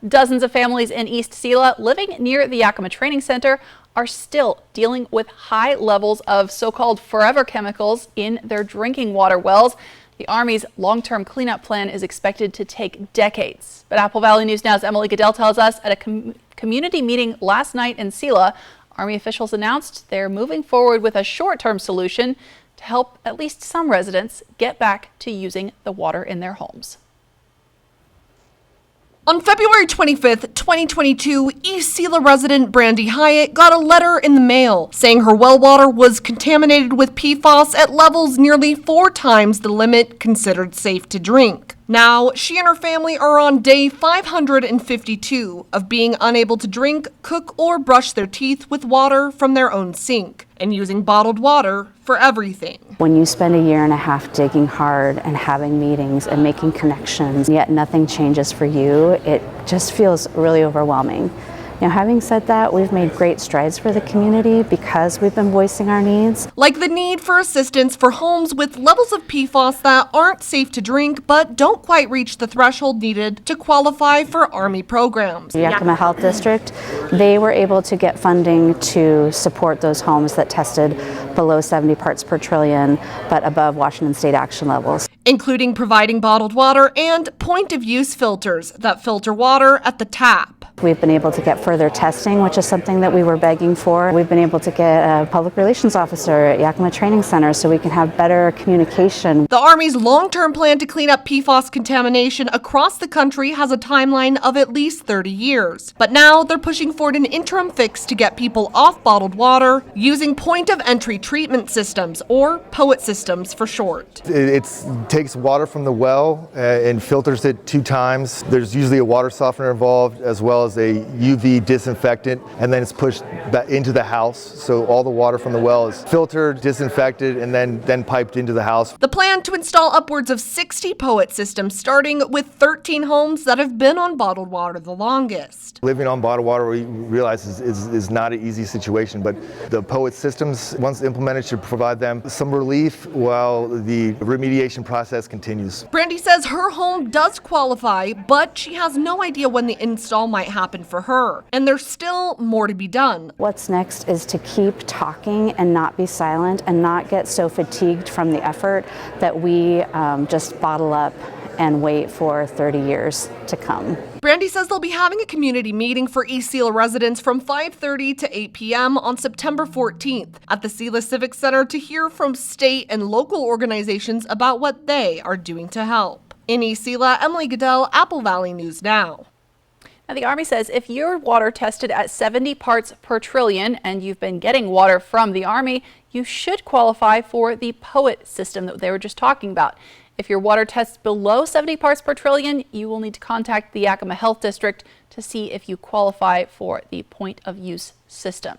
Dozens of families in East Selah living near the Yakima Training Center are still dealing with high levels of so-called forever chemicals in their drinking water wells. The Army's long-term cleanup plan is expected to take decades. But Apple Valley News Now's Emily Goodell tells us at a community meeting last night in Selah, Army officials announced they're moving forward with a short-term solution to help at least some residents get back to using the water in their homes. On February 25th, 2022, East Selah resident Brandy Hyatt got a letter in the mail saying her well water was contaminated with PFAS at levels nearly 4 times the limit considered safe to drink. Now, she and her family are on day 552 of being unable to drink, cook, or brush their teeth with water from their own sink and using bottled water for everything. When you spend a year and a half digging hard and having meetings and making connections, yet nothing changes for you, it just feels really overwhelming. Now, having said that, we've made great strides for the community because we've been voicing our needs. Like the need for assistance for homes with levels of PFAS that aren't safe to drink but don't quite reach the threshold needed to qualify for Army programs. The Yakima Health District, they were able to get funding to support those homes that tested below 70 parts per trillion but above Washington state action levels, including providing bottled water and point-of-use filters that filter water at the tap. We've been able to get further testing, which is something that we were begging for. We've been able to get a public relations officer at Yakima Training Center so we can have better communication. The Army's long-term plan to clean up PFAS contamination across the country has a timeline of at least 30 years. But now they're pushing forward an interim fix to get people off bottled water using point-of-entry treatment systems, or POET systems for short. It takes water from the well and filters it 2 times. There's usually a water softener involved as well as a UV disinfectant, and then it's pushed back into the house. So all the water from the well is filtered, disinfected, and then piped into the house. The plan to install upwards of 60 POET systems, starting with 13 homes that have been on bottled water the longest. Living on bottled water, we realize is not an easy situation, but the POET systems, once implemented, should provide them some relief while the remediation process continues. Brandy says her home does qualify, but she has no idea when the install might happen for her, and there's still more to be done. What's next is to keep talking and not be silent and not get so fatigued from the effort that we just bottle up and wait for 30 years to come. Brandy says they'll be having a community meeting for East Selah residents from 5:30 to 8 p.m. on September 14th at the Selah Civic Center to hear from state and local organizations about what they are doing to help. In East Selah, Emily Goodell, Apple Valley News Now. Now, the Army says if your water tested at 70 parts per trillion and you've been getting water from the Army, you should qualify for the POET system that they were just talking about. If your water tests below 70 parts per trillion, you will need to contact the Yakima Health District to see if you qualify for the point-of-use system.